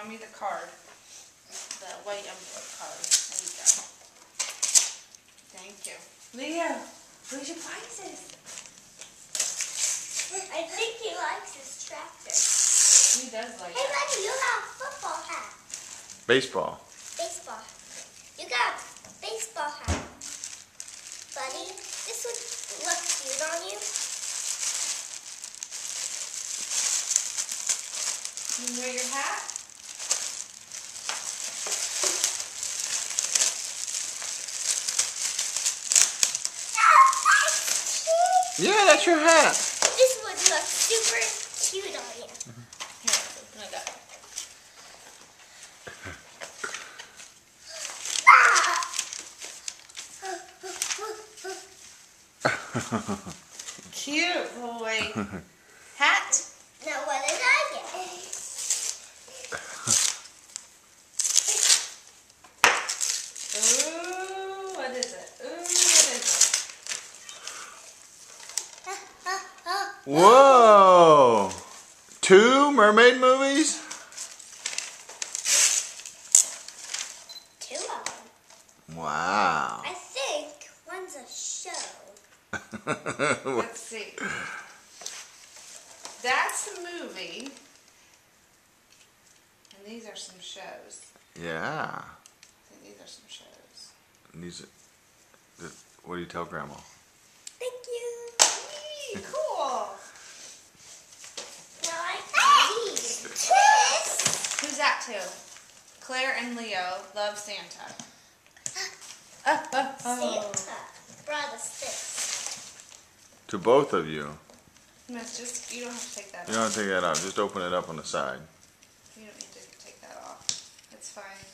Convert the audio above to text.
Mommy the card. The white envelope card. There you go. Thank you. Leo, where's your prizes? I think he likes his tractor. He does like Hey, it. buddy, you got a football hat. Baseball. Baseball. You got a baseball hat. Buddy, this would look cute on you. You wear your hat? Yeah, that's your hat. This would look super cute on you. Here, let's open it up. Cute boy. Hat? Now what did I get? Ooh, what is it? Ooh, what is it? Whoa! 2 mermaid movies? 2 of them. Wow. I think one's a show. Let's see. That's a movie. And these are some shows. Yeah. I think these are some shows. What do you tell Grandma? Thank you. Yee, cool. Now I need this. Who's that to? Claire and Leo love Santa. Santa brought us this. To both of you. Miss, just, you don't have to take that You off. don't take that off. Just open it up on the side. You don't need to take that off. It's fine.